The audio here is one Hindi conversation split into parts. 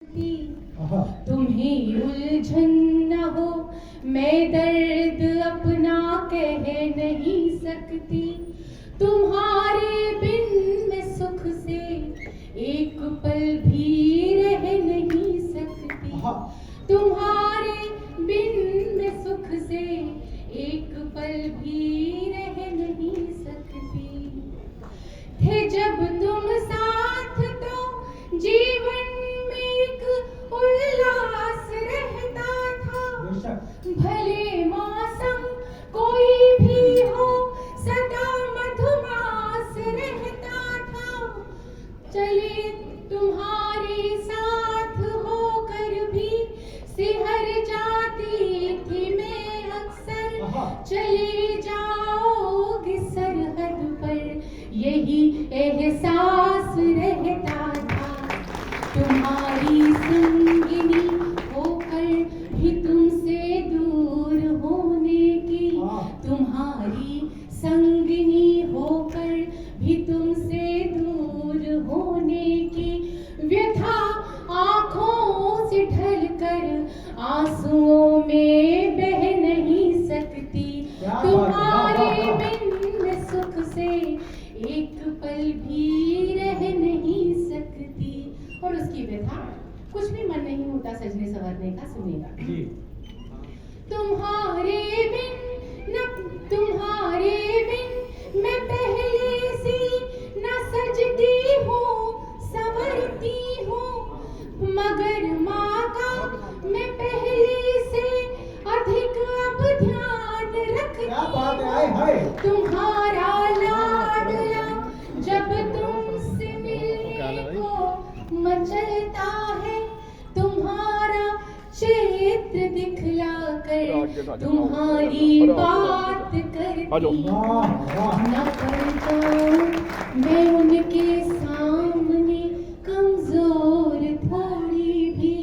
तुम्हें उलझन न हो, मैं दर्द अपना कह नहीं सकती। तुम्हारे बिन मैं सुख से एक पल भी रह नहीं सकती। तुम्हारे बिन मैं सुख से एक पल भी रह नहीं सकती। थे जब तुम साथ तो जीवन में एक उल्लास रहता था। भले मौसम कोई भी हो, सदा मधुमास रहता था। चले तुम्हारे साथ होकर भी सिहर जाती थी मैं अक्सर। चले जाओगे सरहद पर, यही एहसास रहता था। तुम्हारी संगिनी होकर भी तुमसे दूर होने की, तुम्हारी संगिनी होकर भी तुमसे दूर होने की व्यथा आंखों से ढलकर आंसुओं में बह नहीं सकती। तुम्हारे बिन मैं सुख से एक पल भी रह नहीं सकती। और उसकी व्यथा, कुछ भी मन नहीं होता सजने संवरने का। सुनेगा। तुम्हारे बिन मैं पहले सी न सजती हूँ संवरती हूँ, मगर माँ का मैं पहले से अधिक अब ध्यान रखती हूँ। तुम्हारा लाडला जब तुमसे मिलने को मचलता है, तुम्हारा चित्र दिखला कर तुम्हारी बात करती हूँ। न करता मैं उनके सामने कमजोर थोड़ी भी,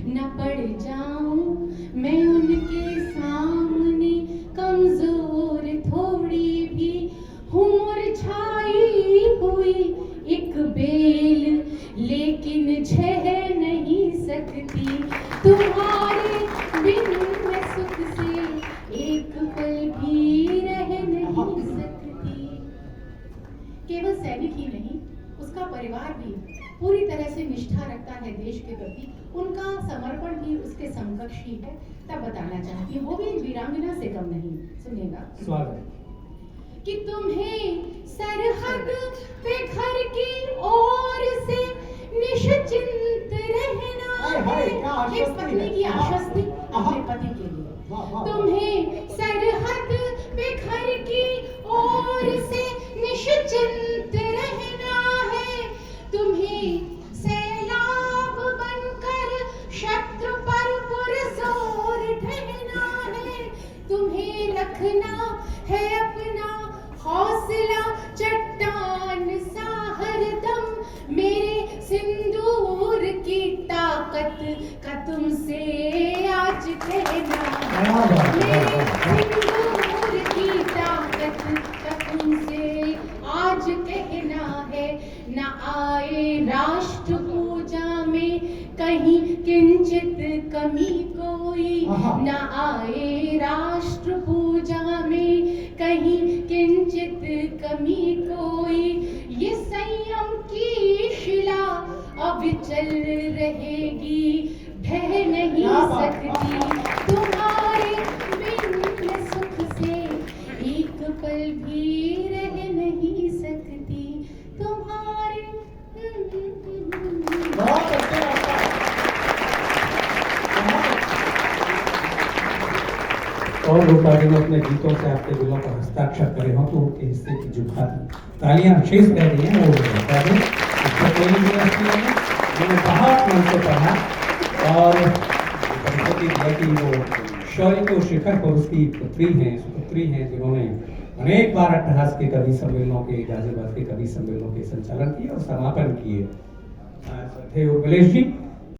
न पड़ जाऊं मैं उनके सामने कमजोर थोड़ी भी। हूँ मुरझाई हुई एक बेल, लेकिन झह नहीं सकती। तुम्हारे बिन मैं सुख से एक पल भी रह नहीं सकती। केवल सैनिक ही नहीं, उसका परिवार भी पूरी तरह से निष्ठा रखता है देश के प्रति। उनका समर्पण भी उसके समकक्ष ही है। तब बताना चाहती हूँ, वो भी वीरांगना से कम नहीं। सुनिएगा। स्वागत। कि तुम्हें सरहद पे घर की ओर से निश्चिंत रहना है। एक पत्नी की आश्वस्ति अपने पति के लिए। तुम्हें सरहद पे घर की ओर से निश्चिंत रहना है। तुम्हें सैलाब बनकर शत्रु पर पुरजोर ढहना है। तुम्हें रखना है अपना हौसला चट्टान सा हरदम। मेरे सिंदूर की ताकत का तुमसे आज कहना है। मेरे सिंदूर की ताकत का तुमसे आज कहना है। न आए राष्ट्र पूजा में कहीं किंचित कमी कोई, न आए राष्ट्र पूजा में कहीं किंचित कमी कोई। ये संयम की शिला अविचल रहेगी, ढह नहीं सकती। तुम्हारे बिन मैं सुख से एक पल भी रह नहीं सकती। तुम्हारे और गोपाल अपने गीतों से आपके दिलों पर हस्ताक्षर करे हो तो उनके हिस्से की जुखा तालियां शेष रह रही हैं। वो मैंने बहुत मन से पढ़ा और कि वो शौर्य को शिखर पर उसकी पुत्री हैं जिन्होंने अनेक बार अट्टहास के कवि सम्मेलनों के, गाजियाबाद के कवि सम्मेलनों के संचालन किए और समापन किए थे। उर्मिलेश जी